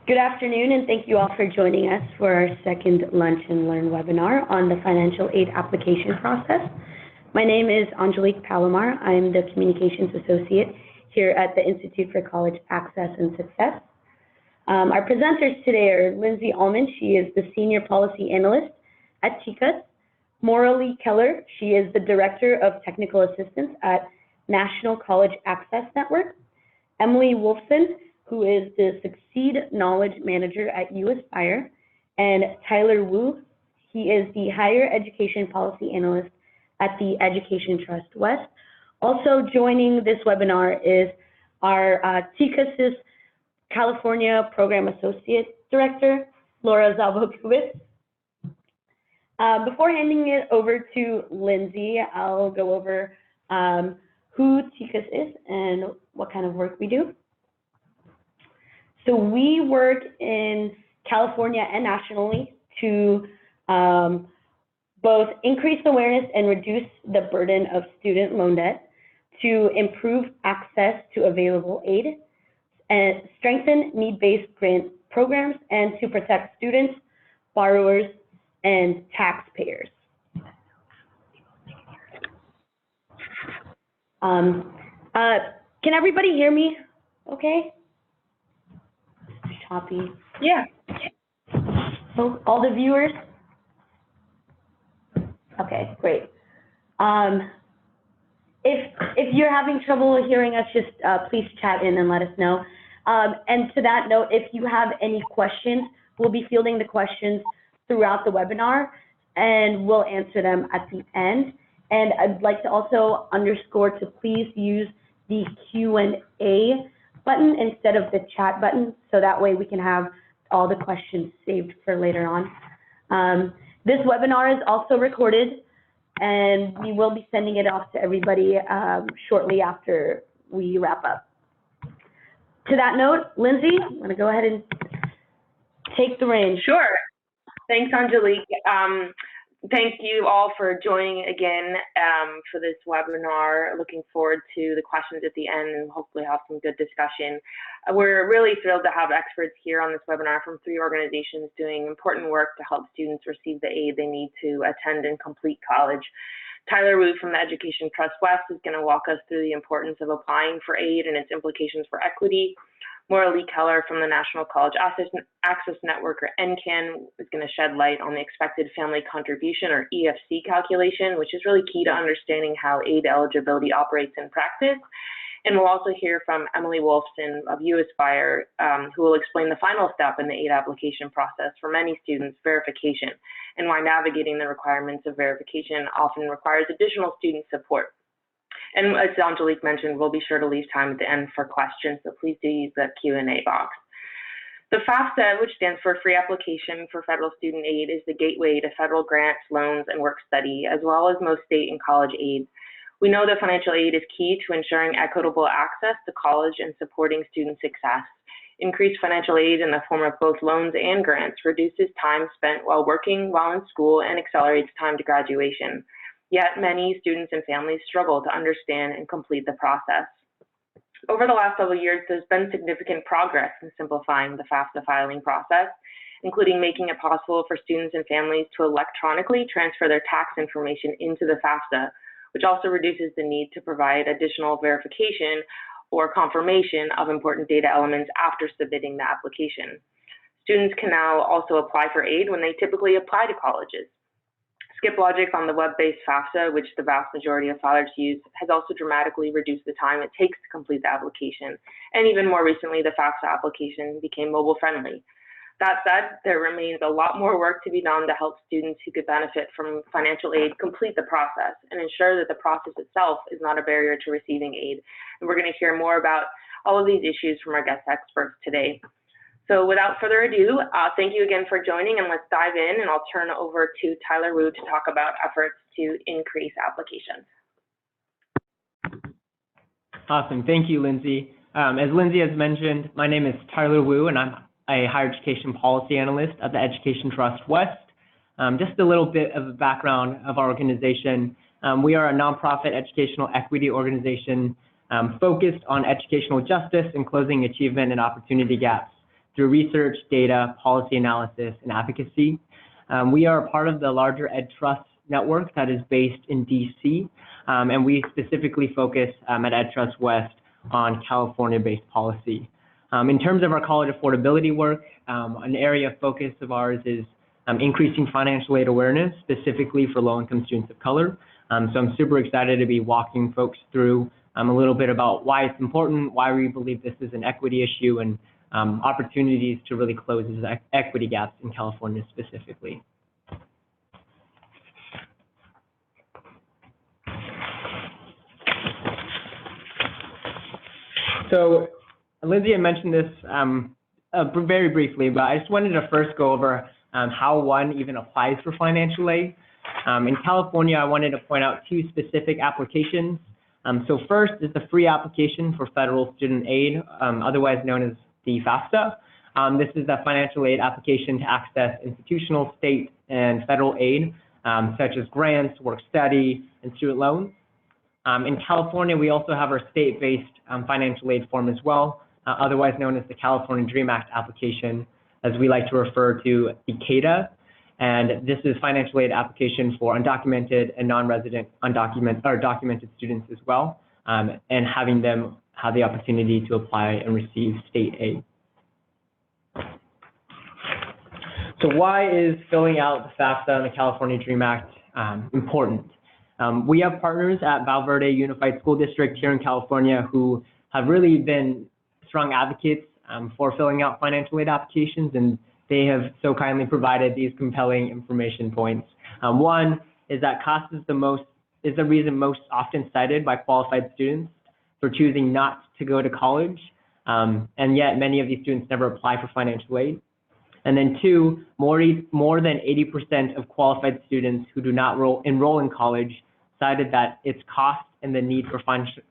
Good afternoon, and thank you all for joining us for our second Lunch and Learn webinar on the financial aid application process. My name is Angelique Palomar. I'm the Communications Associate here at the Institute for College Access and Success. Our presenters today are Lindsay Allman. She is the Senior Policy Analyst at TICAS. Maura Lee Keller. She is the Director of Technical Assistance at National College Access Network. Emily Wolfson, who is the Succeed Knowledge Manager at UAspire, and Tyler Wu. He is the Higher Education Policy Analyst at the Education Trust West. Also joining this webinar is our TICAS's California Program Associate Director, Laura Zalbo-Kubitz. Before handing it over to Lindsay, I'll go over who TICAS is and what kind of work we do. So we work in California and nationally to both increase awareness and reduce the burden of student loan debt, to improve access to available aid, and strengthen need-based grant programs, and to protect students, borrowers, and taxpayers. Can everybody hear me okay? Copy. Yeah. So all the viewers? Okay, great. If you're having trouble hearing us, just please chat in and let us know. And to that note, if you have any questions, we'll be fielding the questions throughout the webinar, and we'll answer them at the end. And I'd like to also underscore to please use the Q&A button instead of the chat button, so that way we can have all the questions saved for later on. This webinar is also recorded, and we will be sending it off to everybody shortly after we wrap up. To that note, Lindsay, I'm going to go ahead and take the reins. Sure. Thanks, Angelique. Thank you all for joining again for this webinar. Looking forward to the questions at the end and hopefully have some good discussion. We're really thrilled to have experts here on this webinar from 3 organizations doing important work to help students receive the aid they need to attend and complete college. Tyler Wu from the Education Trust West is going to walk us through the importance of applying for aid and its implications for equity. Maura Lee Keller from the National College Access Network, or NCAN, is going to shed light on the expected family contribution, or EFC calculation, which is really key to understanding how aid eligibility operates in practice. And we'll also hear from Emily Wolfson of UAspire, who will explain the final step in the aid application process for many students, verification, and why navigating the requirements of verification often requires additional student support. And as Angelique mentioned, we'll be sure to leave time at the end for questions, so please do use the Q&A box. The FAFSA, which stands for Free Application for Federal Student Aid, is the gateway to federal grants, loans, and work study, as well as most state and college aid. We know that financial aid is key to ensuring equitable access to college and supporting student success. Increased financial aid in the form of both loans and grants reduces time spent while working while in school and accelerates time to graduation. Yet many students and families struggle to understand and complete the process. Over the last several years, there's been significant progress in simplifying the FAFSA filing process, including making it possible for students and families to electronically transfer their tax information into the FAFSA, which also reduces the need to provide additional verification or confirmation of important data elements after submitting the application. Students can now also apply for aid when they typically apply to colleges. Skip logic on the web-based FAFSA, which the vast majority of filers use, has also dramatically reduced the time it takes to complete the application. And even more recently, the FAFSA application became mobile-friendly. That said, there remains a lot more work to be done to help students who could benefit from financial aid complete the process and ensure that the process itself is not a barrier to receiving aid. And we're going to hear more about all of these issues from our guest experts today. So without further ado, thank you again for joining, and let's dive in, and I'll turn over to Tyler Wu to talk about efforts to increase applications. Awesome, thank you, Lindsay. As Lindsay has mentioned, my name is Tyler Wu, and I'm a higher education policy analyst at the Education Trust West. Just a little bit of a background of our organization. We are a nonprofit educational equity organization focused on educational justice and closing achievement and opportunity gaps through research, data, policy analysis, and advocacy. We are part of the larger EdTrust network that is based in DC, and we specifically focus at EdTrust West on California-based policy. In terms of our college affordability work, an area of focus of ours is increasing financial aid awareness, specifically for low-income students of color. So I'm super excited to be walking folks through a little bit about why it's important, why we believe this is an equity issue, and opportunities to really close these equity gaps in California specifically. So Lindsay had mentioned this very briefly, but I just wanted to first go over how one even applies for financial aid. In California, I wanted to point out two specific applications. So first is the free application for federal student aid, otherwise known as the FAFSA. This is the financial aid application to access institutional, state, and federal aid, such as grants, work-study, and student loans. In California, we also have our state-based financial aid form as well, otherwise known as the California DREAM Act application, as we like to refer to the CADA. And this is financial aid application for undocumented and non-resident documented students as well, and having them have the opportunity to apply and receive state aid. So why is filling out the FAFSA and the California DREAM Act important? We have partners at Val Verde Unified School District here in California who have really been strong advocates for filling out financial aid applications, and they have so kindly provided these compelling information points. One is that cost is the reason most often cited by qualified students for choosing not to go to college, and yet many of these students never apply for financial aid. And then two, more than 80% of qualified students who do not enroll in college cited that its cost and the need for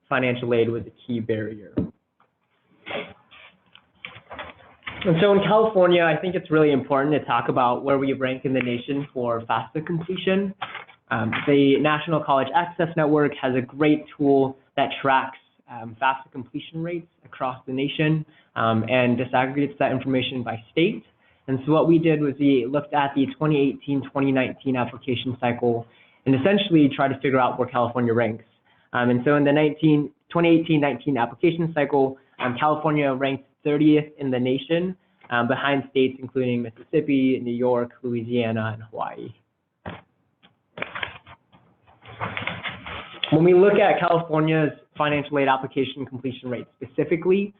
financial aid was a key barrier. And so in California, I think it's really important to talk about where we rank in the nation for FAFSA completion. The National College Access Network has a great tool that tracks FAFSA completion rates across the nation and disaggregates that information by state. And so what we did was we looked at the 2018-2019 application cycle and essentially tried to figure out where California ranks. And so in the 2018-19 application cycle, California ranked 30th in the nation, behind states including Mississippi, New York, Louisiana, and Hawaii. When we look at California's financial aid application completion rate specifically,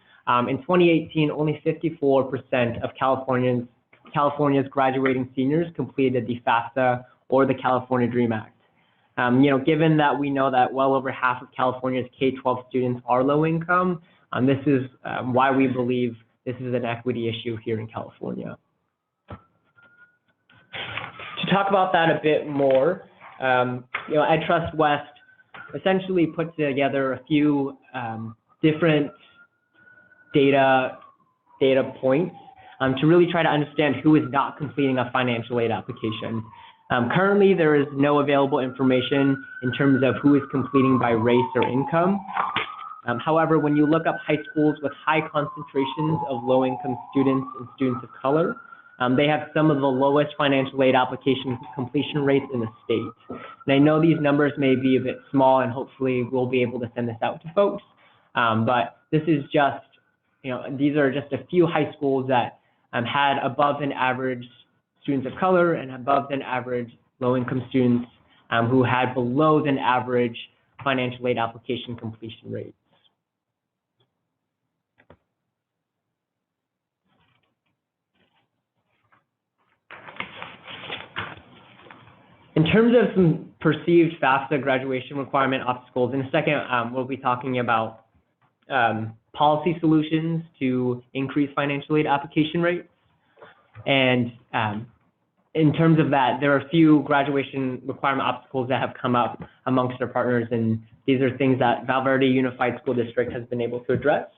in 2018, only 54% of California's graduating seniors completed the FAFSA or the California DREAM Act. Given that we know that well over half of California's K-12 students are low income, this is why we believe this is an equity issue here in California. To talk about that a bit more, EdTrust West essentially put together a few different data points to really try to understand who is not completing a financial aid application. Currently, there is no available information in terms of who is completing by race or income. However, when you look up high schools with high concentrations of low-income students and students of color, they have some of the lowest financial aid application completion rates in the state. And I know these numbers may be a bit small, and hopefully we'll be able to send this out to folks. But this is just, these are just a few high schools that had above than average students of color and above than average low-income students who had below than average financial aid application completion rates. In terms of some perceived FAFSA graduation requirement obstacles, in a second we'll be talking about policy solutions to increase financial aid application rates. And in terms of that, there are a few graduation requirement obstacles that have come up amongst our partners, and these are things that Val Verde Unified School District has been able to address.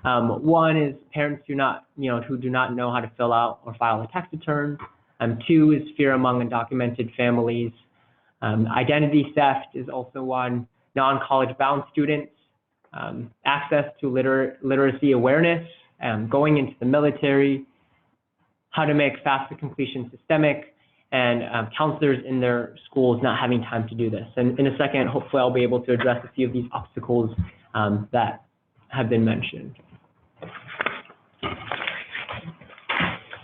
One is parents who do not know how to fill out or file a tax return. Two is fear among undocumented families. Identity theft is also one. Non-college bound students, access to literacy awareness going into the military, how to make FAFSA completion systemic, and counselors in their schools not having time to do this. And in a second, hopefully I'll be able to address a few of these obstacles that have been mentioned.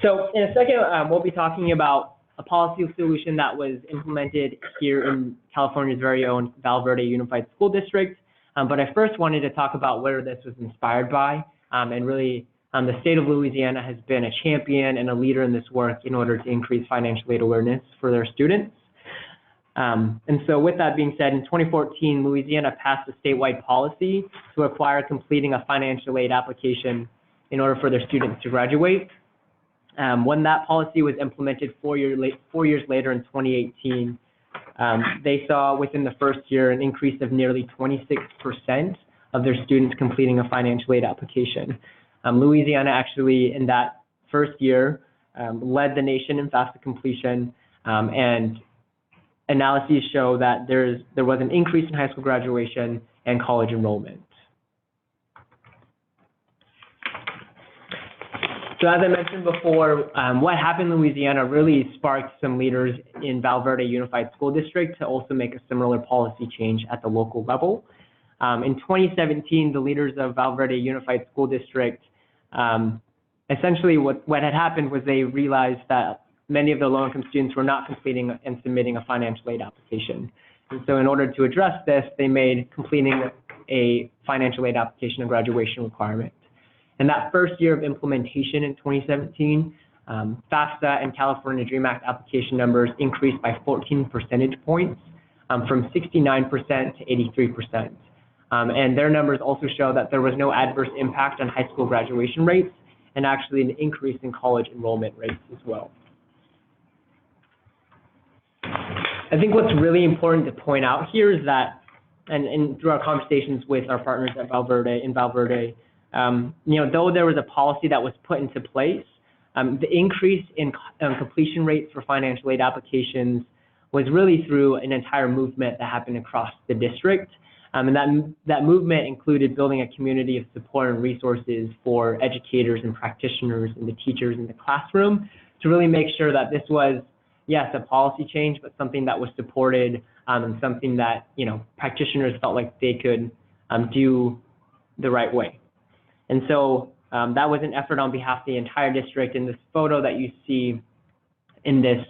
So in a second, we'll be talking about a policy solution that was implemented here in California's very own Val Verde Unified School District. But I first wanted to talk about where this was inspired by, and really the state of Louisiana has been a champion and a leader in this work in order to increase financial aid awareness for their students. And so with that being said, in 2014, Louisiana passed a statewide policy to require completing a financial aid application in order for their students to graduate. When that policy was implemented 4 years later in 2018, they saw within the first year an increase of nearly 26% of their students completing a financial aid application. Louisiana actually, in that first year, led the nation in FAFSA completion, and analyses show that there was an increase in high school graduation and college enrollment. So as I mentioned before, what happened in Louisiana really sparked some leaders in Val Verde Unified School District to also make a similar policy change at the local level. In 2017, the leaders of Val Verde Unified School District, essentially what had happened was they realized that many of the low-income students were not completing and submitting a financial aid application. And so in order to address this, they made completing a financial aid application a graduation requirement. In that first year of implementation in 2017, FAFSA and California DREAM Act application numbers increased by 14 percentage points, from 69% to 83%. And their numbers also show that there was no adverse impact on high school graduation rates and actually an increase in college enrollment rates as well. I think what's really important to point out here is that, and through our conversations with our partners at Val Verde, though there was a policy that was put into place, the increase in completion rates for financial aid applications was really through an entire movement that happened across the district. And that movement included building a community of support and resources for educators and practitioners and the teachers in the classroom to really make sure that this was, yes, a policy change, but something that was supported and something that, practitioners felt like they could do the right way. And so that was an effort on behalf of the entire district. And this photo that you see in this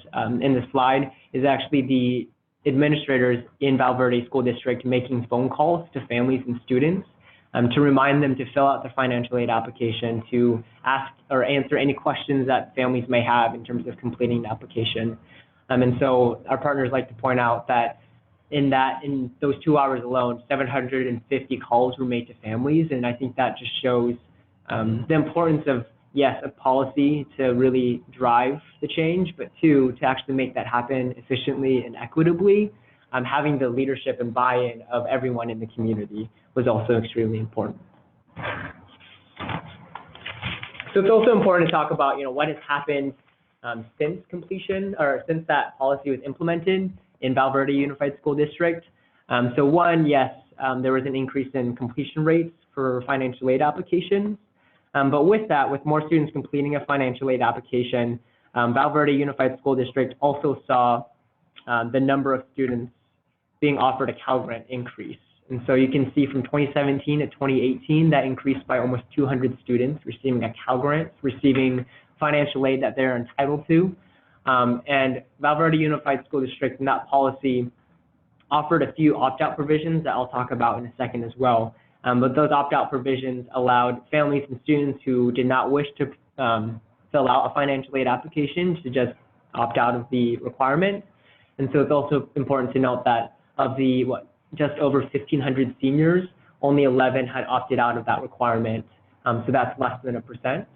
slide is actually the administrators in Val Verde School District making phone calls to families and students to remind them to fill out the financial aid application, to ask or answer any questions that families may have in terms of completing the application. And so our partners like to point out that in those 2 hours alone, 750 calls were made to families. And I think that just shows the importance of, yes, a policy to really drive the change, but two, to actually make that happen efficiently and equitably. Having the leadership and buy-in of everyone in the community was also extremely important. So it's also important to talk about, what has happened since completion, or since that policy was implemented in Val Verde Unified School District. So one, yes, there was an increase in completion rates for financial aid applications. But with that, with more students completing a financial aid application, Val Verde Unified School District also saw the number of students being offered a Cal Grant increase. And so you can see from 2017 to 2018, that increased by almost 200 students receiving a Cal Grant, receiving financial aid that they're entitled to. And Val Verde Unified School District in that policy offered a few opt-out provisions that I'll talk about in a second as well. But those opt-out provisions allowed families and students who did not wish to fill out a financial aid application to just opt out of the requirement. And so it's also important to note that of the just over 1,500 seniors, only 11 had opted out of that requirement. So that's less than 1%.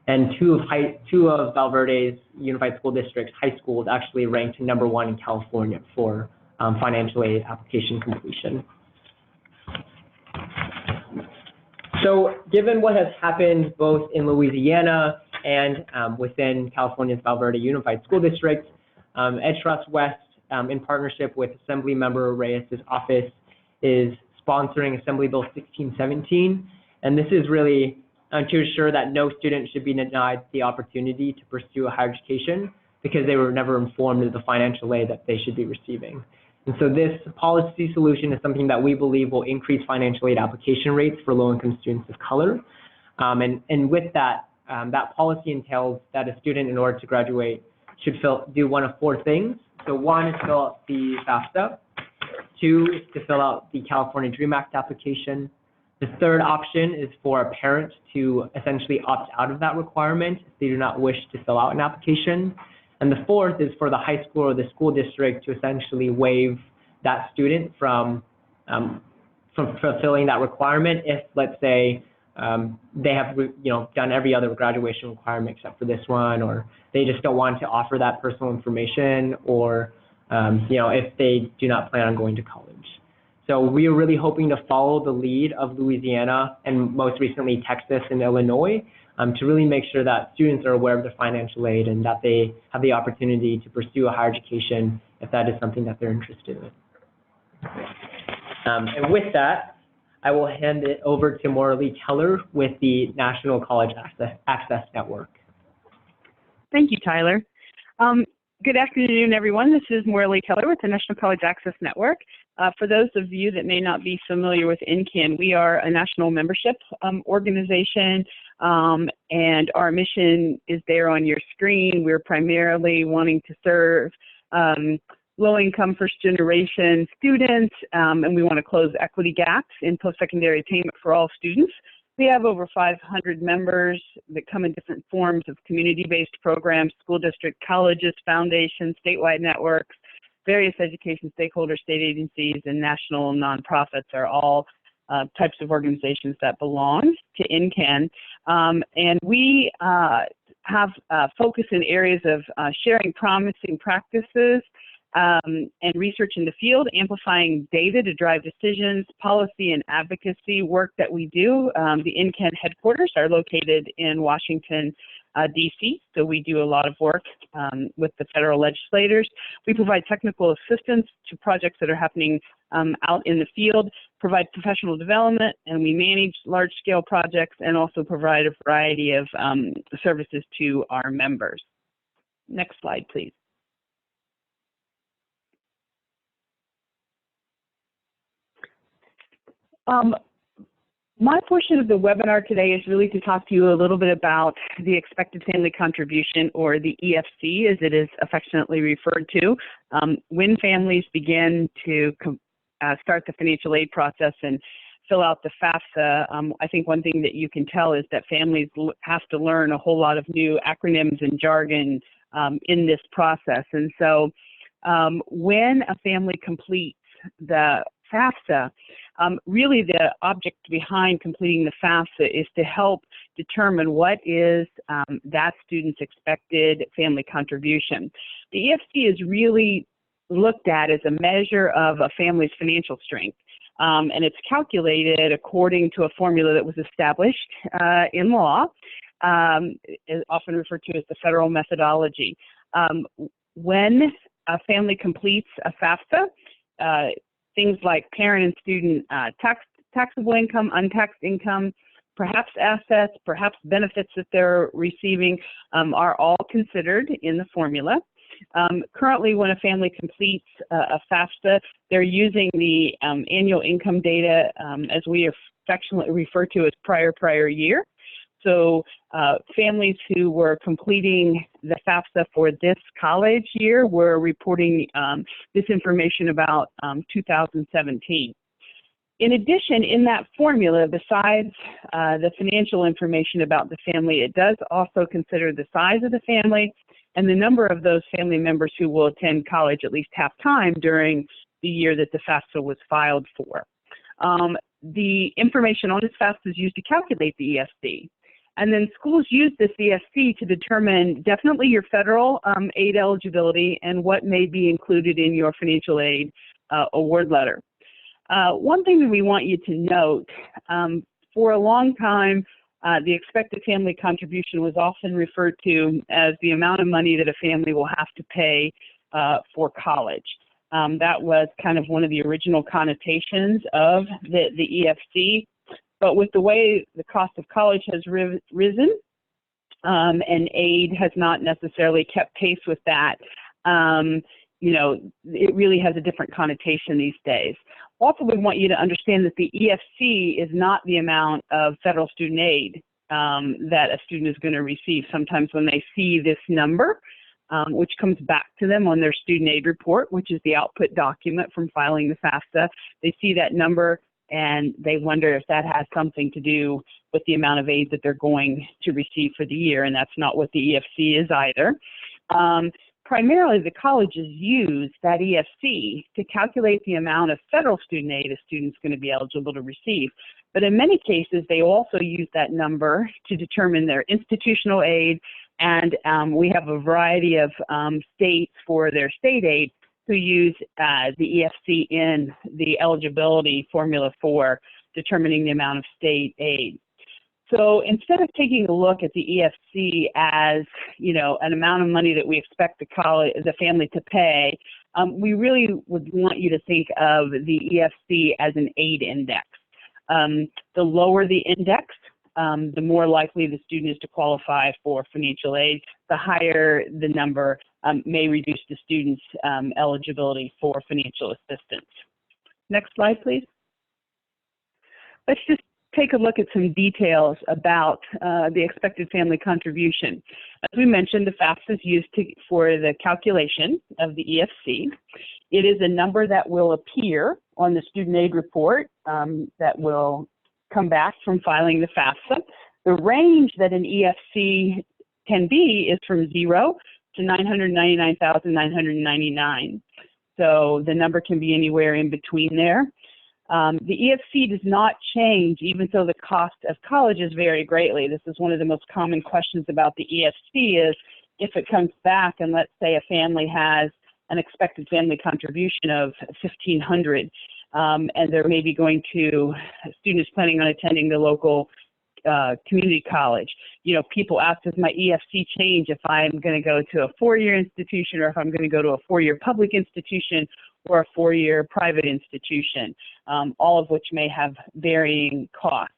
And two of Val Verde's Unified School District's high schools actually ranked #1 in California for financial aid application completion. So given what has happened both in Louisiana and within California's Val Verde Unified School District, EdTrust West, in partnership with Assemblymember Reyes' office, is sponsoring Assembly Bill 1617. And this is really to ensure that no student should be denied the opportunity to pursue a higher education because they were never informed of the financial aid that they should be receiving. And so this policy solution is something that we believe will increase financial aid application rates for low-income students of color. And with that, that policy entails that a student, in order to graduate, should do one of four things. So one is fill out the FAFSA. Two is to fill out the California DREAM Act application. The third option is for a parent to essentially opt out of that requirement if they do not wish to fill out an application. And the fourth is for the high school or the school district to essentially waive that student from fulfilling that requirement if, let's say, they have done every other graduation requirement except for this one, or they just don't want to offer that personal information, or if they do not plan on going to college. So we are really hoping to follow the lead of Louisiana and most recently Texas and Illinois to really make sure that students are aware of their financial aid and that they have the opportunity to pursue a higher education if that is something that they're interested in. And with that, I will hand it over to Morley Keller with the National College Access Network. Thank you, Tyler. Good afternoon, everyone. This is Morley Keller with the National College Access Network. For those of you that may not be familiar with NCAN, we are a national membership organization, and our mission is there on your screen. We're primarily wanting to serve low-income first-generation students, and we want to close equity gaps in post-secondary attainment for all students. We have over 500 members that come in different forms of community-based programs, school district, colleges, foundations, statewide networks, various education stakeholders, state agencies, and national nonprofits are all types of organizations that belong to NCAN. And we have focus in areas of sharing promising practices and research in the field, amplifying data to drive decisions, policy and advocacy work that we do. The NCAN headquarters are located in Washington, D.C., so we do a lot of work with the federal legislators. We provide technical assistance to projects that are happening out in the field, provide professional development, and we manage large-scale projects and also provide a variety of services to our members. Next slide, please. My portion of the webinar today is really to talk to you a little bit about the expected family contribution, or the EFC as it is affectionately referred to. When families begin to start the financial aid process and fill out the FAFSA, I think one thing that you can tell is that families have to learn a whole lot of new acronyms and jargon in this process. And so when a family completes the FAFSA, really the object behind completing the FAFSA is to help determine what is that student's expected family contribution. The EFC is really looked at as a measure of a family's financial strength, and it's calculated according to a formula that was established in law, often referred to as the federal methodology. When a family completes a FAFSA, things like parent and student taxable income, untaxed income, perhaps assets, perhaps benefits that they're receiving are all considered in the formula. Currently, when a family completes a FAFSA, they're using the annual income data as we affectionately refer to as prior year. So families who were completing the FAFSA for this college year were reporting this information about 2017. In addition, in that formula, besides the financial information about the family, it does also consider the size of the family and the number of those family members who will attend college at least half time during the year that the FAFSA was filed for. The information on this FAFSA is used to calculate the EFC. And then schools use this EFC to determine definitely your federal aid eligibility and what may be included in your financial aid award letter. One thing that we want you to note, for a long time, the expected family contribution was often referred to as the amount of money that a family will have to pay for college. That was kind of one of the original connotations of the EFC. But with the way the cost of college has risen, and aid has not necessarily kept pace with that, you know, it really has a different connotation these days. Also, we want you to understand that the EFC is not the amount of federal student aid that a student is going to receive. Sometimes when they see this number, which comes back to them on their student aid report, which is the output document from filing the FAFSA, they see that number and they wonder if that has something to do with the amount of aid that they're going to receive for the year, and that's not what the EFC is either. Primarily, the colleges use that EFC to calculate the amount of federal student aid a student's going to be eligible to receive. But in many cases, they also use that number to determine their institutional aid, and we have a variety of states for their state aid who use the EFC in the eligibility formula for determining the amount of state aid. So instead of taking a look at the EFC as, you know, an amount of money that we expect the family to pay, we really would want you to think of the EFC as an aid index. The lower the index, the more likely the student is to qualify for financial aid. The higher the number may reduce the student's eligibility for financial assistance. Next slide, please. Let's just take a look at some details about the expected family contribution. As we mentioned, the FAFSA is used for the calculation of the EFC. It is a number that will appear on the student aid report that will come back from filing the FAFSA. The range that an EFC can be is from 0 to $999,999. So the number can be anywhere in between there. The EFC does not change even though the cost of colleges vary greatly. This is one of the most common questions about the EFC is if it comes back and let's say a family has an expected family contribution of $1,500 and they're maybe going to, students planning on attending the local community college. You know, people ask, does my EFC change if I'm going to go to a four-year institution or if I'm going to go to a four-year public institution or a four-year private institution, all of which may have varying costs.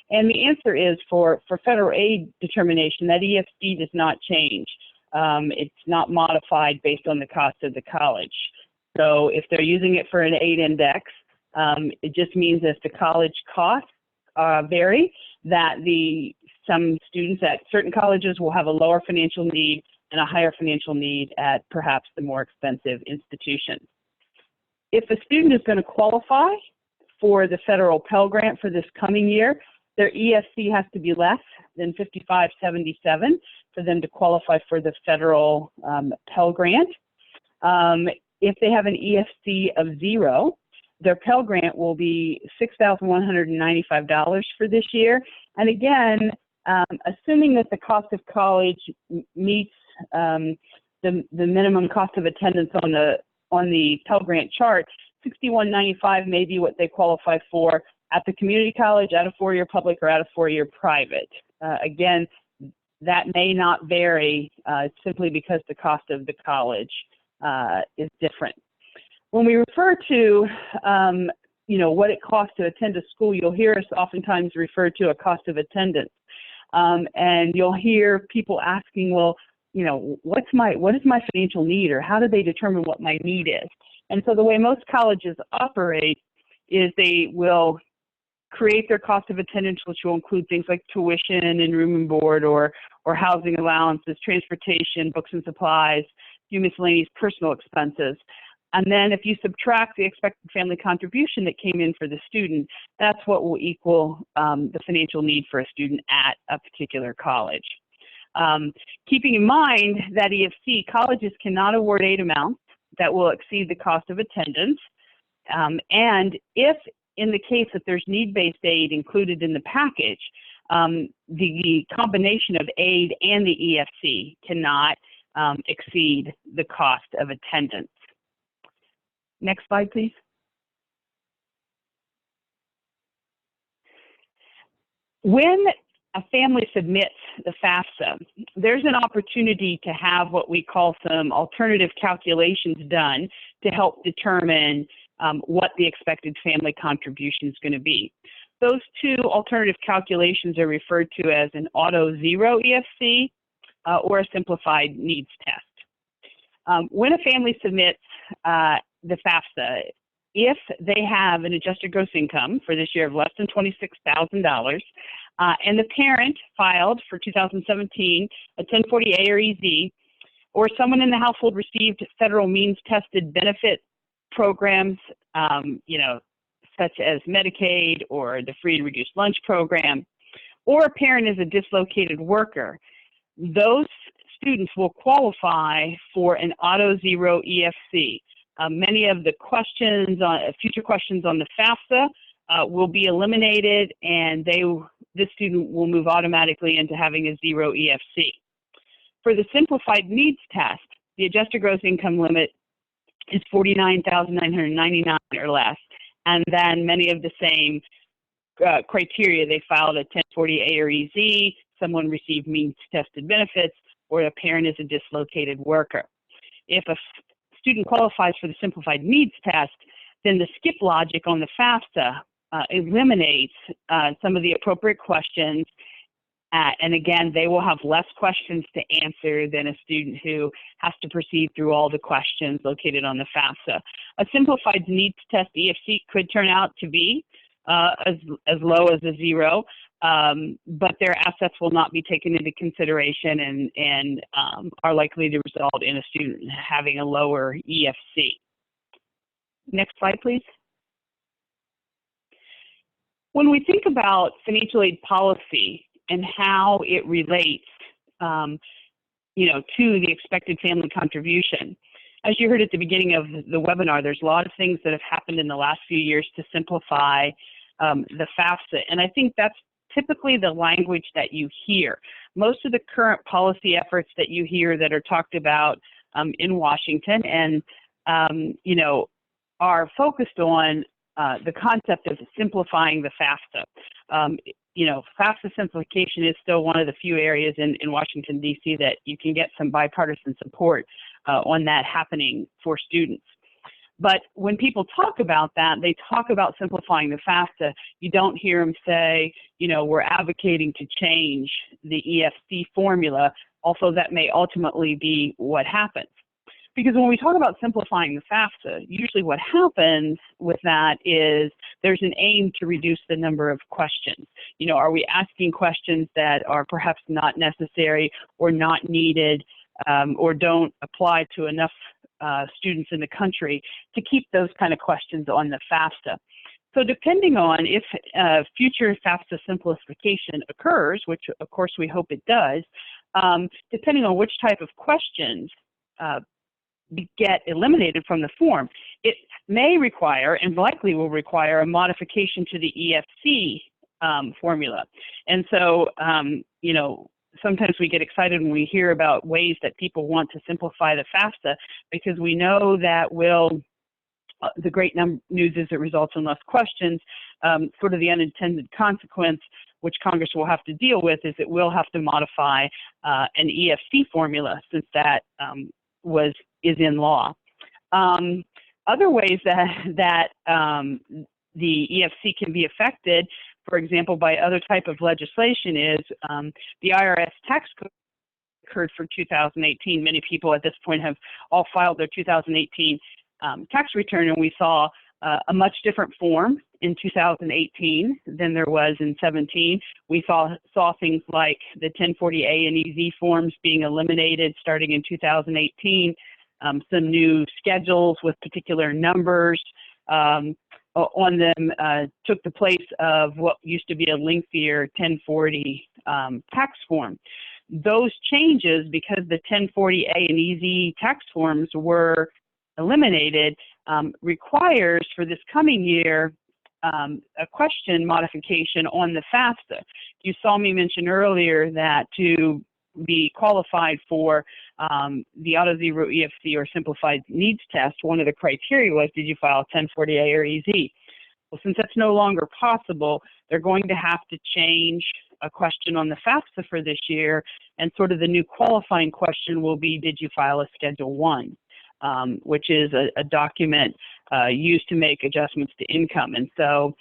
And the answer is for federal aid determination, that EFC does not change. It's not modified based on the cost of the college. So if they're using it for an aid index, it just means if the college costs vary, that some students at certain colleges will have a lower financial need and a higher financial need at perhaps the more expensive institutions. If a student is going to qualify for the federal Pell Grant for this coming year, their EFC has to be less than 5577 for them to qualify for the federal Pell Grant. If they have an EFC of 0, their Pell Grant will be $6,195 for this year. And again, assuming that the cost of college meets the minimum cost of attendance on the Pell Grant chart, $61.95 may be what they qualify for at the community college, at a four-year public, or at a four-year private. Again, that may not vary simply because the cost of the college is different. When we refer to you know, what it costs to attend a school, you'll hear us oftentimes refer to a cost of attendance. And you'll hear people asking, well, you know, what is my financial need, or how do they determine what my need is? And so the way most colleges operate is they will create their cost of attendance, which will include things like tuition and room and board, or housing allowances, transportation, books and supplies, few miscellaneous personal expenses. And then if you subtract the expected family contribution that came in for the student, that's what will equal the financial need for a student at a particular college. Keeping in mind that EFC, colleges cannot award aid amounts that will exceed the cost of attendance. And if in the case that there's need-based aid included in the package, the combination of aid and the EFC cannot exceed the cost of attendance. Next slide, please. When a family submits the FAFSA, there's an opportunity to have what we call some alternative calculations done to help determine what the expected family contribution is going to be. Those two alternative calculations are referred to as an auto zero EFC or a simplified needs test. When a family submits the FAFSA, if they have an adjusted gross income for this year of less than $26,000, and the parent filed for 2017 a 1040A or EZ, or someone in the household received federal means tested benefit programs, such as Medicaid or the free and reduced lunch program, or a parent is a dislocated worker, those students will qualify for an auto zero EFC. Many of the questions future questions on the FAFSA will be eliminated, and this student will move automatically into having a zero EFC. For the simplified needs test, the adjusted gross income limit is $49,999 or less, and then many of the same criteria. They filed a 1040A or EZ, someone received means tested benefits, or a parent is a dislocated worker. If a student qualifies for the simplified needs test, then the skip logic on the FAFSA eliminates some of the appropriate questions, and again, they will have less questions to answer than a student who has to proceed through all the questions located on the FAFSA. A simplified needs test EFC could turn out to be as low as a zero, but their assets will not be taken into consideration and are likely to result in a student having a lower EFC. Next slide, please. When we think about financial aid policy and how it relates, to the expected family contribution, as you heard at the beginning of the webinar, there's a lot of things that have happened in the last few years to simplify the FAFSA, and I think that's typically the language that you hear. Most of the current policy efforts that you hear that are talked about in Washington and, are focused on the concept of simplifying the FAFSA. FAFSA simplification is still one of the few areas in Washington, D.C. that you can get some bipartisan support on that happening for students. But when people talk about that, they talk about simplifying the FAFSA. You don't hear them say, we're advocating to change the EFC formula, although that may ultimately be what happens. Because when we talk about simplifying the FAFSA, usually what happens with that is there's an aim to reduce the number of questions. Are we asking questions that are perhaps not necessary or not needed or don't apply to enough students in the country to keep those kind of questions on the FAFSA? So depending on if future FAFSA simplification occurs, which of course we hope it does, depending on which type of questions get eliminated from the form, it may require and likely will require a modification to the EFC formula. And so, sometimes we get excited when we hear about ways that people want to simplify the FAFSA, because we know that the great news is it results in less questions. Sort of the unintended consequence, which Congress will have to deal with, is it will have to modify an EFC formula, since that is in law. Other ways that the EFC can be affected, for example, by other type of legislation, is the IRS tax code occurred for 2018. Many people at this point have all filed their 2018 tax return, and we saw a much different form in 2018 than there was in 17. We saw things like the 1040A and EZ forms being eliminated starting in 2018. Some new schedules with particular numbers on them took the place of what used to be a lengthier 1040 tax form. Those changes, because the 1040A and EZ tax forms were eliminated, requires for this coming year a question modification on the FAFSA. You saw me mention earlier that to be qualified for the auto zero EFC or simplified needs test, one of the criteria was, did you file 1040A or EZ? Well, since that's no longer possible, they're going to have to change a question on the FAFSA for this year, and sort of the new qualifying question will be, did you file a Schedule 1, which is a document used to make adjustments to income. And so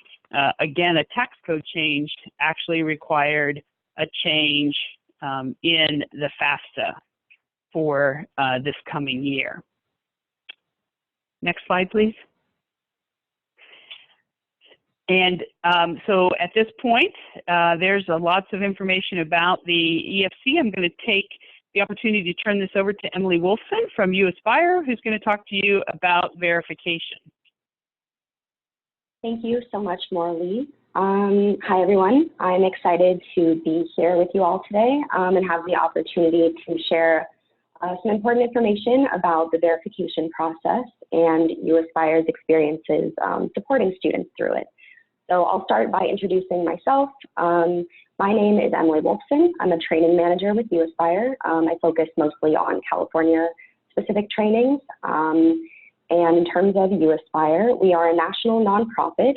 again, a tax code change actually required a change in the FAFSA for this coming year. Next slide, please. And so at this point, there's lots of information about the EFC. I'm going to take the opportunity to turn this over to Emily Wolfson from UAspire, who's going to talk to you about verification. Thank you so much, Morley. Hi, everyone. I'm excited to be here with you all today and have the opportunity to share some important information about the verification process and UAspire's experiences supporting students through it. So I'll start by introducing myself. My name is Emily Wolfson. I'm a training manager with UAspire. I focus mostly on California-specific trainings. And in terms of UAspire, we are a national nonprofit.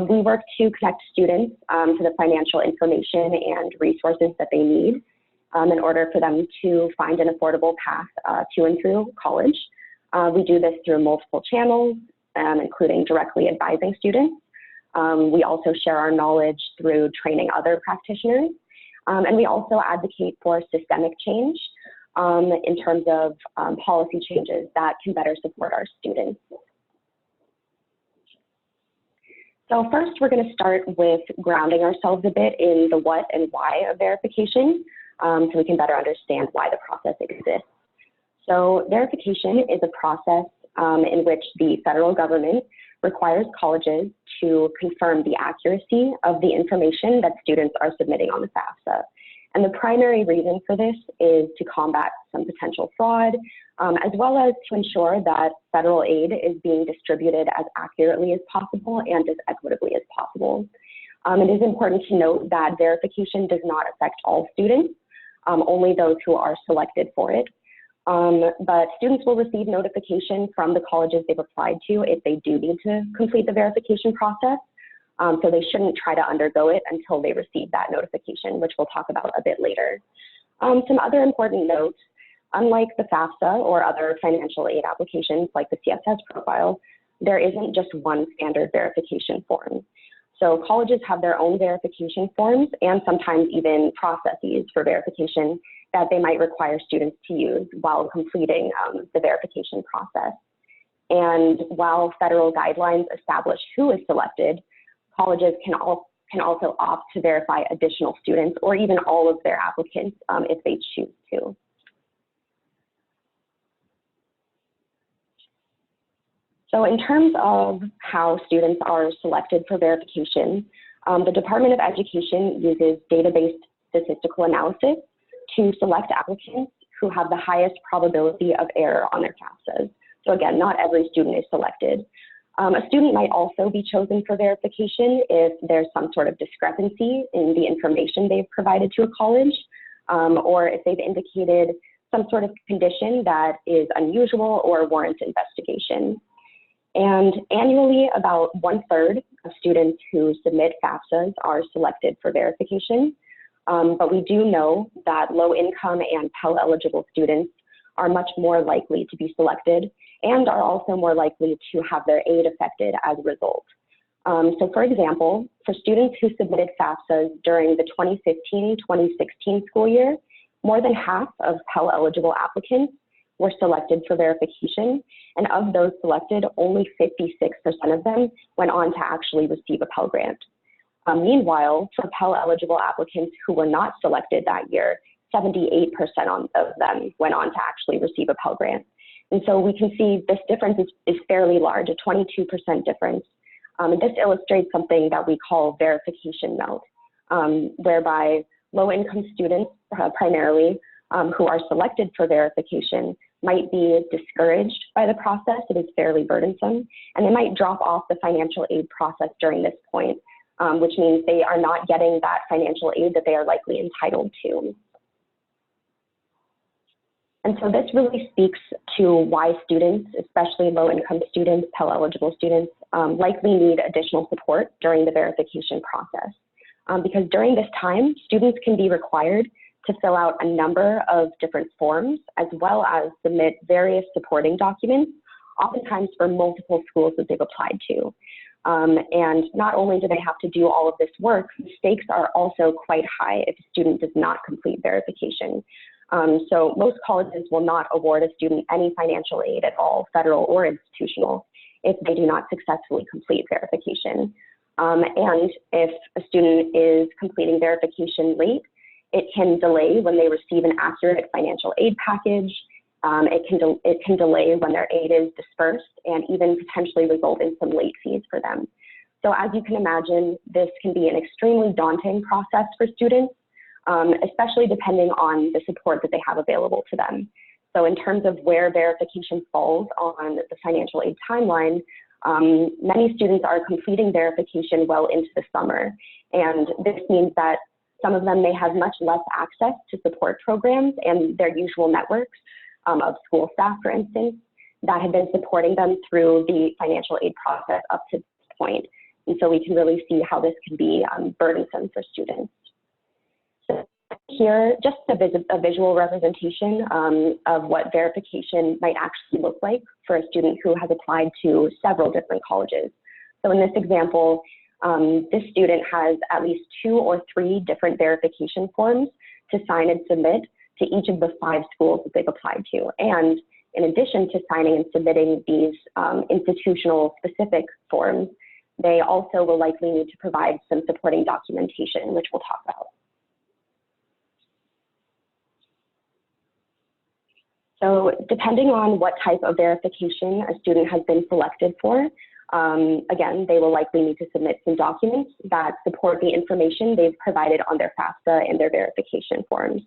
We work to connect students to the financial information and resources that they need in order for them to find an affordable path to and through college. We do this through multiple channels, including directly advising students. We also share our knowledge through training other practitioners. And we also advocate for systemic change in terms of policy changes that can better support our students. So first, we're going to start with grounding ourselves a bit in the what and why of verification so we can better understand why the process exists. So verification is a process in which the federal government requires colleges to confirm the accuracy of the information that students are submitting on the FAFSA. And the primary reason for this is to combat some potential fraud, as well as to ensure that federal aid is being distributed as accurately as possible and as equitably as possible. It is important to note that verification does not affect all students, only those who are selected for it. But students will receive notification from the colleges they've applied to if they do need to complete the verification process. So they shouldn't try to undergo it until they receive that notification, which we'll talk about a bit later. Some other important notes, unlike the FAFSA or other financial aid applications like the CSS profile, there isn't just one standard verification form. So colleges have their own verification forms and sometimes even processes for verification that they might require students to use while completing the verification process. And while federal guidelines establish who is selected, colleges can also opt to verify additional students or even all of their applicants if they choose to. So in terms of how students are selected for verification, the Department of Education uses data-based statistical analysis to select applicants who have the highest probability of error on their FAFSAs. So again, not every student is selected. A student might also be chosen for verification if there's some sort of discrepancy in the information they've provided to a college, or if they've indicated some sort of condition that is unusual or warrants investigation. And annually, about 1/3 of students who submit FAFSAs are selected for verification. But we do know that low-income and Pell-eligible students are much more likely to be selected and are also more likely to have their aid affected as a result. So for example, for students who submitted FAFSAs during the 2015-2016 school year, more than half of Pell-eligible applicants were selected for verification, and of those selected, only 56% of them went on to actually receive a Pell Grant. Meanwhile, for Pell-eligible applicants who were not selected that year, 78% of them went on to actually receive a Pell Grant. And so we can see this difference is fairly large, a 22% difference. And this illustrates something that we call verification melt, whereby low-income students primarily who are selected for verification might be discouraged by the process. It is fairly burdensome, and they might drop off the financial aid process during this point, which means they are not getting that financial aid that they are likely entitled to. And so this really speaks to why students, especially low-income students, Pell-eligible students, likely need additional support during the verification process. Because during this time, students can be required to fill out a number of different forms, as well as submit various supporting documents, oftentimes for multiple schools that they've applied to. And not only do they have to do all of this work, the stakes are also quite high if a student does not complete verification. So most colleges will not award a student any financial aid at all, federal or institutional, if they do not successfully complete verification. And if a student is completing verification late, it can delay when they receive an accurate financial aid package. It can delay when their aid is dispersed and even potentially result in some late fees for them. So as you can imagine, this can be an extremely daunting process for students, especially depending on the support that they have available to them. So in terms of where verification falls on the financial aid timeline, many students are completing verification well into the summer. And this means that some of them may have much less access to support programs and their usual networks of school staff, for instance, that have been supporting them through the financial aid process up to this point. And so we can really see how this can be burdensome for students. So here, just a visual representation of what verification might actually look like for a student who has applied to several different colleges. So in this example, this student has at least 2 or 3 different verification forms to sign and submit to each of the 5 schools that they've applied to. And in addition to signing and submitting these institutional specific forms, they also will likely need to provide some supporting documentation, which we'll talk about. So depending on what type of verification a student has been selected for, again, they will likely need to submit some documents that support the information they've provided on their FAFSA and their verification forms.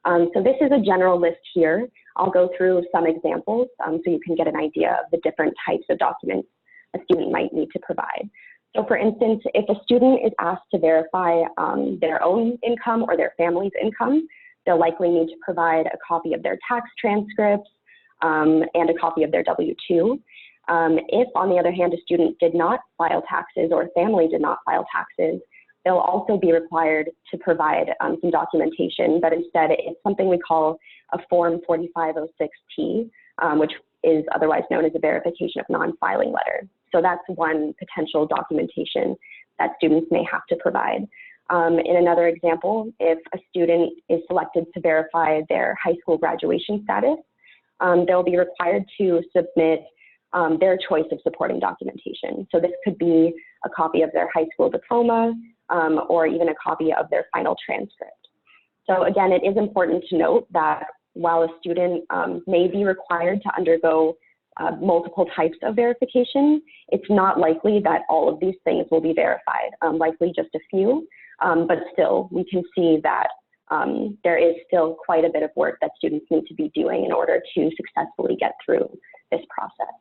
So this is a general list here. I'll go through some examples so you can get an idea of the different types of documents a student might need to provide. So for instance, if a student is asked to verify their own income or their family's income, they'll likely need to provide a copy of their tax transcripts and a copy of their W-2. If, on the other hand, a student did not file taxes or a family did not file taxes, they'll also be required to provide some documentation, but instead it's something we call a Form 4506T, which is otherwise known as a verification of non-filing letter. So that's one potential documentation that students may have to provide. In another example, if a student is selected to verify their high school graduation status, they'll be required to submit their choice of supporting documentation. So this could be a copy of their high school diploma or even a copy of their final transcript. So again, it is important to note that while a student may be required to undergo multiple types of verification, it's not likely that all of these things will be verified, likely just a few, but still we can see that there is still quite a bit of work that students need to be doing in order to successfully get through this process.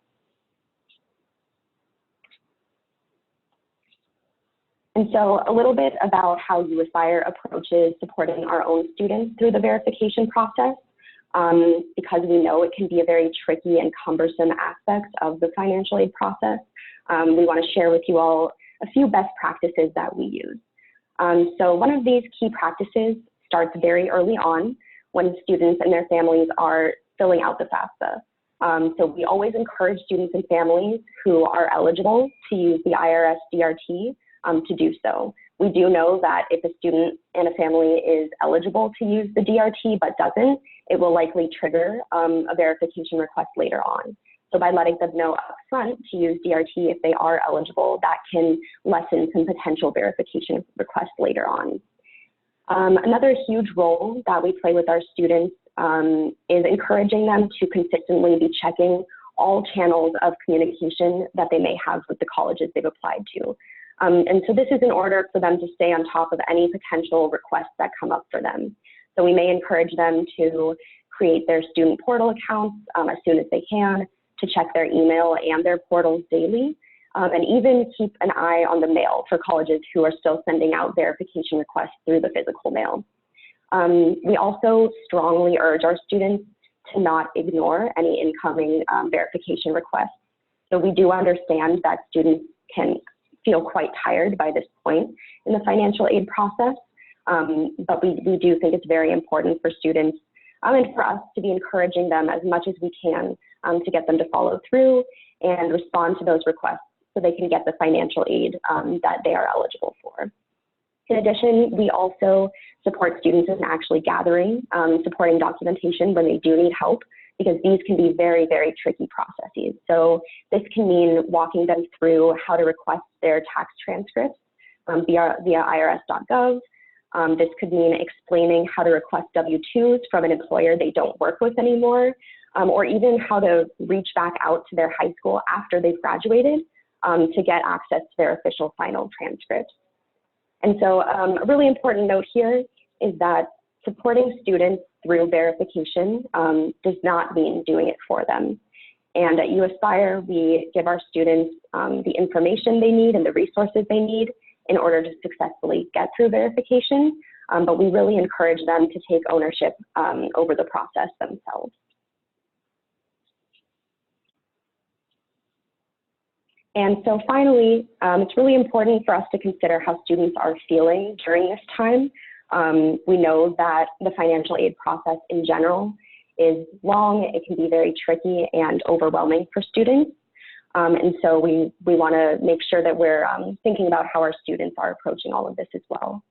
And so a little bit about how USIRE approaches supporting our own students through the verification process, because we know it can be a very tricky and cumbersome aspect of the financial aid process. We want to share with you all a few best practices that we use. So one of these key practices starts very early on when students and their families are filling out the FAFSA. So we always encourage students and families who are eligible to use the IRS DRT to do so. We do know that if a student and a family is eligible to use the DRT but doesn't, it will likely trigger a verification request later on. So by letting them know upfront to use DRT if they are eligible, that can lessen some potential verification requests later on. Another huge role that we play with our students is encouraging them to consistently be checking all channels of communication that they may have with the colleges they've applied to. And so this is in order for them to stay on top of any potential requests that come up for them. So we may encourage them to create their student portal accounts as soon as they can, to check their email and their portals daily, and even keep an eye on the mail for colleges who are still sending out verification requests through the physical mail. We also strongly urge our students to not ignore any incoming verification requests. So we do understand that students can feel quite tired by this point in the financial aid process, but we do think it's very important for students and for us to be encouraging them as much as we can to get them to follow through and respond to those requests so they can get the financial aid that they are eligible for. In addition, we also support students in actually gathering, supporting documentation when they do need help, because these can be very, very tricky processes. So this can mean walking them through how to request their tax transcripts via irs.gov. This could mean explaining how to request W-2s from an employer they don't work with anymore, or even how to reach back out to their high school after they've graduated to get access to their official final transcripts. And so a really important note here is that supporting students through verification does not mean doing it for them. And at UAspire, we give our students the information they need and the resources they need in order to successfully get through verification, but we really encourage them to take ownership over the process themselves. And so finally, it's really important for us to consider how students are feeling during this time. We know that the financial aid process in general is long, it can be very tricky and overwhelming for students. And so we want to make sure that we're thinking about how our students are approaching all of this as well.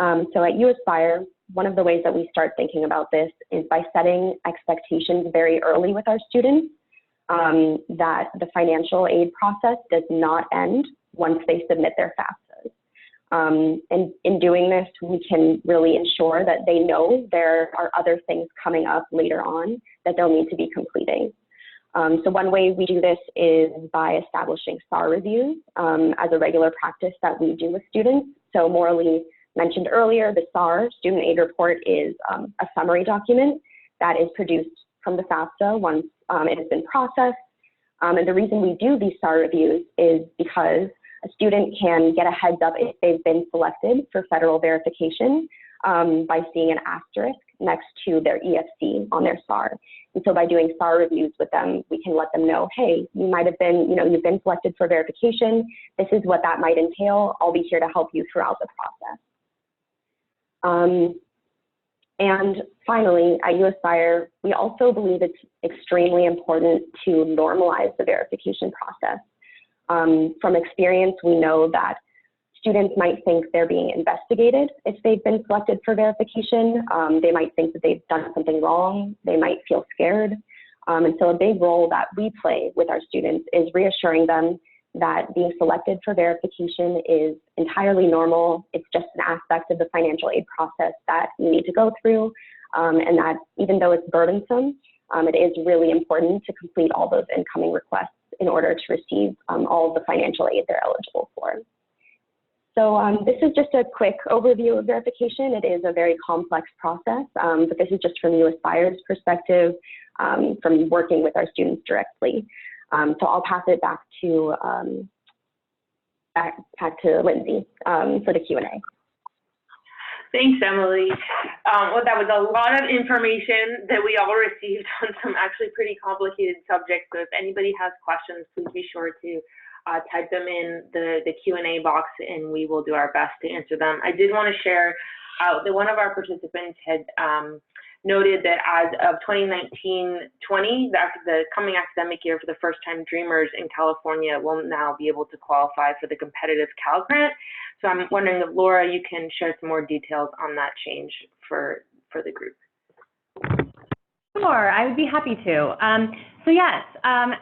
So at UAspire, one of the ways that we start thinking about this is by setting expectations very early with our students, that the financial aid process does not end once they submit their FAFSAs. And in doing this, we can really ensure that they know there are other things coming up later on that they'll need to be completing. So one way we do this is by establishing SAR reviews as a regular practice that we do with students. So Morley mentioned earlier, the SAR, Student Aid Report, is a summary document that is produced from the FAFSA once it has been processed. And the reason we do these SAR reviews is because a student can get a heads up if they've been selected for federal verification by seeing an asterisk next to their EFC on their SAR. And so by doing SAR reviews with them, we can let them know, hey, you might have been, you've been selected for verification. This is what that might entail. I'll be here to help you throughout the process. And finally, at UAspire, we also believe it's extremely important to normalize the verification process. From experience, we know that students might think they're being investigated if they've been selected for verification. They might think that they've done something wrong. They might feel scared. And so a big role that we play with our students is reassuring them that being selected for verification is entirely normal. It's just an aspect of the financial aid process that you need to go through, and that even though it's burdensome, it is really important to complete all those incoming requests in order to receive all of the financial aid they're eligible for. So this is just a quick overview of verification. It is a very complex process, but this is just from UAspire's perspective, from working with our students directly. So I'll pass it back to Lindsay for the Q&A. Thanks, Emily. Well, that was a lot of information that we all received on some actually pretty complicated subjects. So if anybody has questions, please be sure to type them in the Q&A box, and we will do our best to answer them. I did want to share that one of our participants had noted that as of 2019-20, the coming academic year, for the first time, Dreamers in California will now be able to qualify for the competitive Cal Grant. So I'm wondering if, Laura, you can share some more details on that change for the group. Sure, I would be happy to. So yes,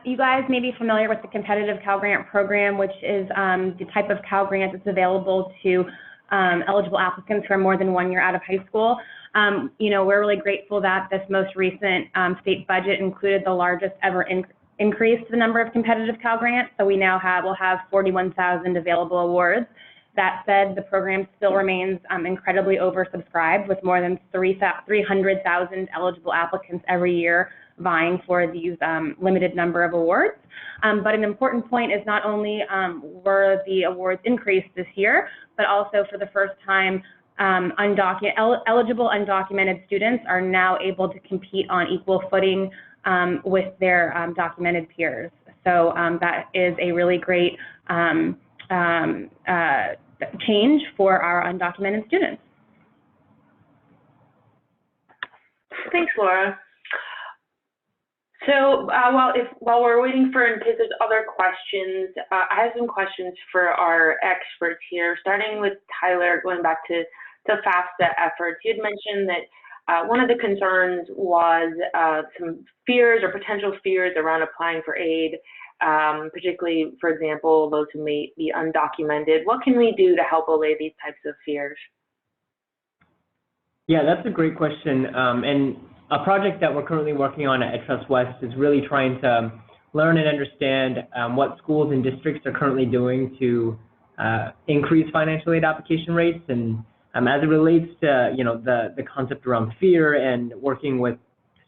you guys may be familiar with the competitive Cal Grant program, which is the type of Cal Grant that's available to eligible applicants who are more than 1 year out of high school. We're really grateful that this most recent state budget included the largest ever increase to the number of competitive Cal Grants. So we now will have 41,000 available awards. That said, the program still remains incredibly oversubscribed, with more than 300,000 eligible applicants every year vying for these limited number of awards. But an important point is not only were the awards increased this year, but also for the first time, eligible undocumented students are now able to compete on equal footing with their documented peers. So that is a really great change for our undocumented students. Thanks, Laura. So while we're waiting in case there's other questions, I have some questions for our experts here, starting with Tyler, going back to FAFSA efforts. You had mentioned that one of the concerns was some fears or potential fears around applying for aid, particularly, for example, those who may be undocumented. What can we do to help allay these types of fears? Yeah, that's a great question. And a project that we're currently working on at EdTrust West is really trying to learn and understand what schools and districts are currently doing to increase financial aid application rates. And as it relates to, the concept around fear and working with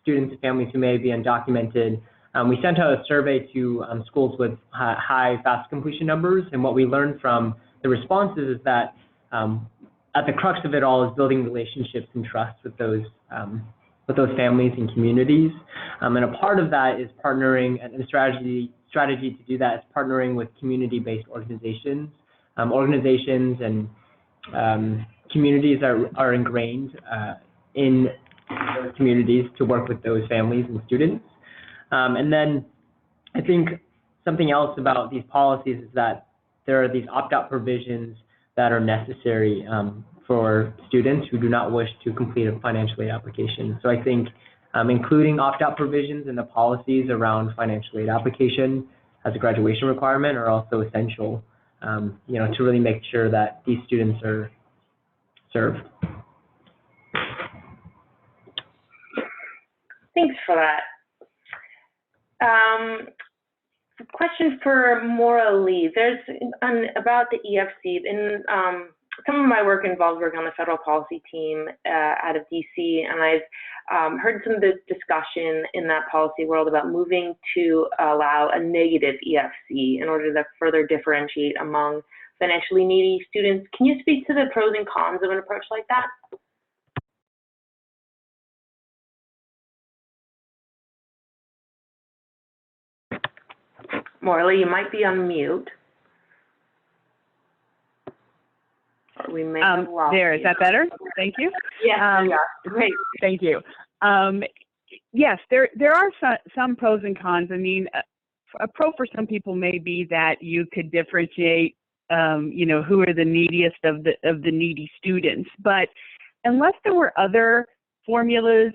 students and families who may be undocumented, we sent out a survey to schools with high FAFSA completion numbers. And what we learned from the responses is that at the crux of it all is building relationships and trust with those families and communities. And a part of that is partnering, and the strategy to do that is partnering with community-based organizations. Organizations and communities are ingrained in those communities to work with those families and students. And then I think something else about these policies is that there are these opt-out provisions that are necessary for students who do not wish to complete a financial aid application. So I think including opt-out provisions in the policies around financial aid application as a graduation requirement are also essential, to really make sure that these students are served. Thanks for that. Question for Maura Lee. There's about the EFC. Some of my work involves working on the federal policy team out of DC, and I've heard some of the discussion in that policy world about moving to allow a negative EFC in order to further differentiate among financially needy students. Can you speak to the pros and cons of an approach like that? Morley, you might be on mute. Or we may have lost there, you. is that better? Thank you. Yes, yeah, great. Thank you. Yes, there are some pros and cons. I mean, a pro for some people may be that you could differentiate, who are the neediest of the needy students. But unless there were other formulas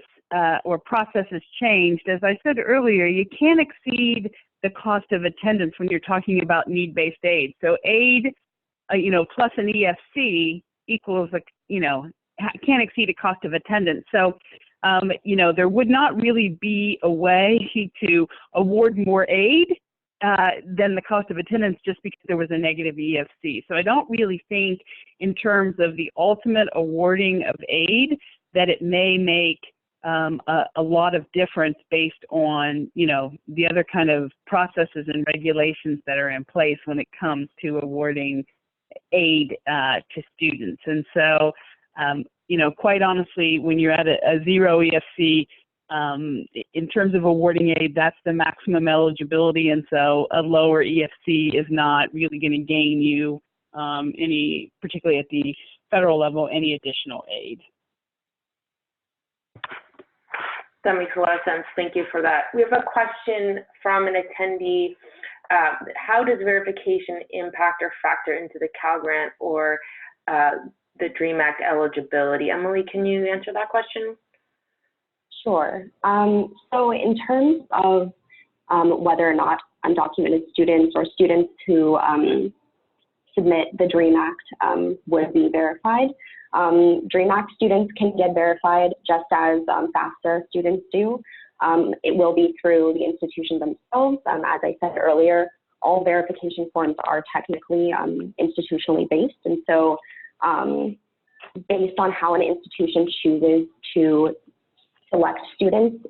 or processes changed, as I said earlier, you can't exceed the cost of attendance when you're talking about need-based aid. So aid, plus an EFC equals, can't exceed a cost of attendance. So, there would not really be a way to award more aid than the cost of attendance just because there was a negative EFC. So I don't really think in terms of the ultimate awarding of aid that it may make a lot of difference based on, the other kind of processes and regulations that are in place when it comes to awarding aid to students. And so, quite honestly, when you're at a zero EFC, in terms of awarding aid, that's the maximum eligibility. And so a lower EFC is not really going to gain you any, particularly at the federal level, any additional aid. That makes a lot of sense. Thank you for that. We have a question from an attendee. How does verification impact or factor into the Cal Grant or the DREAM Act eligibility? Emily, can you answer that question? Sure. So in terms of whether or not undocumented students or students who submit the DREAM Act would be verified, DREAM Act students can get verified just as FAFSA students do. It will be through the institution themselves. As I said earlier, all verification forms are technically institutionally based. And so based on how an institution chooses to select students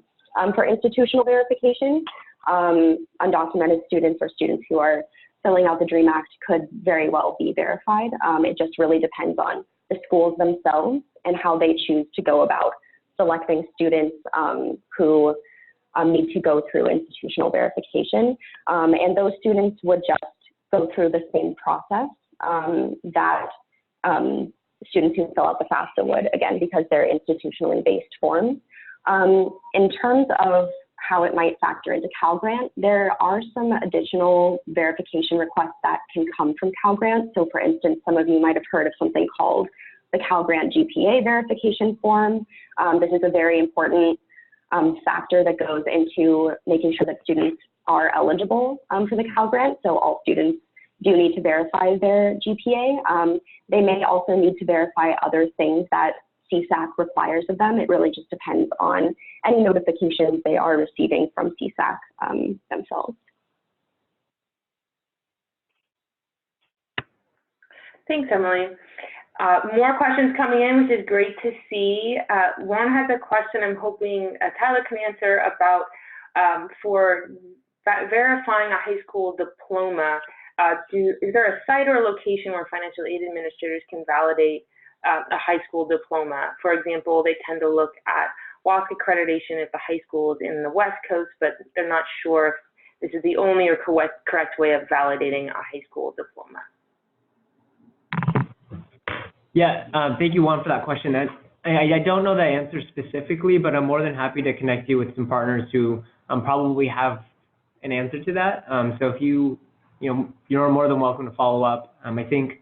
for institutional verification, undocumented students or students who are filling out the DREAM Act could very well be verified. It just really depends on the schools themselves and how they choose to go about selecting students who need to go through institutional verification. And those students would just go through the same process that students who fill out the FAFSA would, again, because they're institutionally based forms. In terms of how it might factor into Cal Grant, there are some additional verification requests that can come from Cal Grant. So for instance, some of you might have heard of something called the Cal Grant GPA verification form. This is a very important factor that goes into making sure that students are eligible for the Cal Grant. So all students do need to verify their GPA. They may also need to verify other things that CSAC requires of them. It really just depends on any notifications they are receiving from CSAC themselves. Thanks, Emily. More questions coming in, which is great to see. One has a question I'm hoping Tyler can answer about for verifying a high school diploma. Is there a site or a location where financial aid administrators can validate a high school diploma? For example, they tend to look at WASC accreditation if the high school is in the West Coast, but they're not sure if this is the only or correct way of validating a high school diploma. Yeah, thank you, Juan, for that question. I don't know the answer specifically, but I'm more than happy to connect you with some partners who probably have an answer to that. So if you're more than welcome to follow up. I think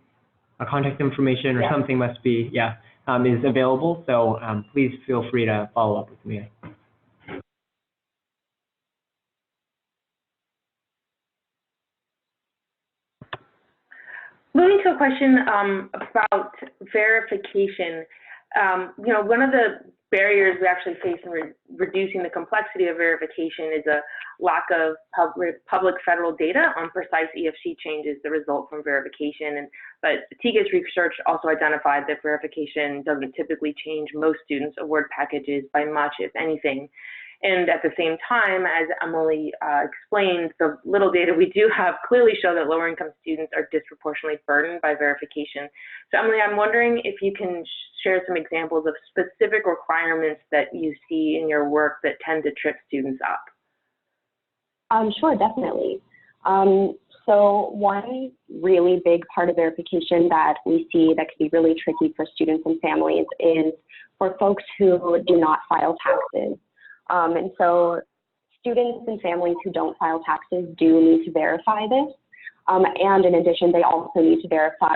our contact information or something must be, is available. So please feel free to follow up with me. Moving to a question about verification. One of the barriers we actually face in reducing the complexity of verification is a lack of public federal data on precise EFC changes that result from verification. But TIGA's research also identified that verification doesn't typically change most students' award packages by much, if anything. And at the same time, as Emily explained, the little data we do have clearly show that lower income students are disproportionately burdened by verification. So Emily, I'm wondering if you can share some examples of specific requirements that you see in your work that tend to trip students up. Sure, definitely. So one really big part of verification that we see that can be really tricky for students and families is for folks who do not file taxes. And so students and families who don't file taxes do need to verify this. And in addition, they also need to verify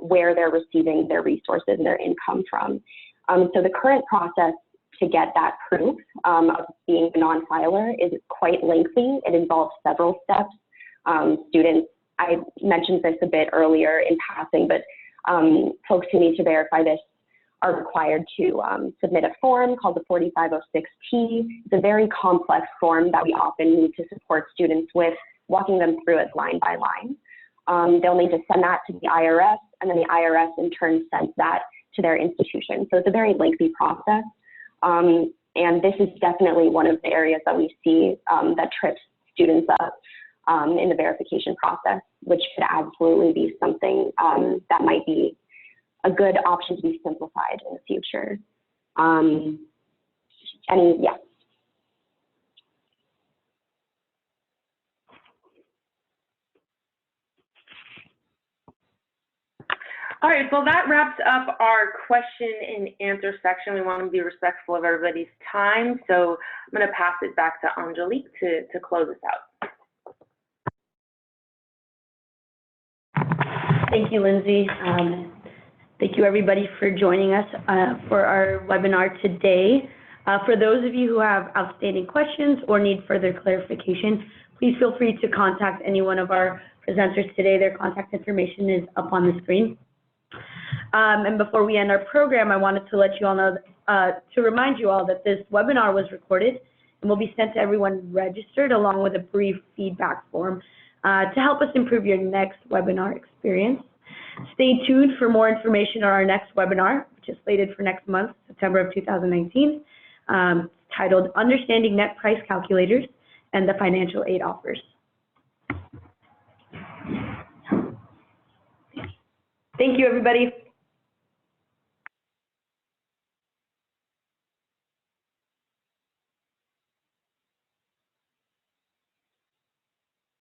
where they're receiving their resources and their income from. So the current process to get that proof of being a non-filer is quite lengthy. It involves several steps. Students, I mentioned this a bit earlier in passing, but folks who need to verify this are required to submit a form called the 4506T. It's a very complex form that we often need to support students with, walking them through it line by line. They'll need to send that to the IRS, and then the IRS in turn sends that to their institution. So it's a very lengthy process. And this is definitely one of the areas that we see that trips students up in the verification process, which could absolutely be something that might be a good option to be simplified in the future. And yeah. All right, well, that wraps up our question and answer section. We want to be respectful of everybody's time, so I'm going to pass it back to Angelique to close us out. Thank you, Lindsay. Thank you, everybody, for joining us for our webinar today. For those of you who have outstanding questions or need further clarification, please feel free to contact any one of our presenters today. Their contact information is up on the screen. And before we end our program, I wanted to let you all know, to remind you all that this webinar was recorded and will be sent to everyone registered along with a brief feedback form to help us improve your next webinar experience. Stay tuned for more information on our next webinar, which is slated for next month, September of 2019, titled Understanding Net Price Calculators and the Financial Aid Offers. Thank you, everybody.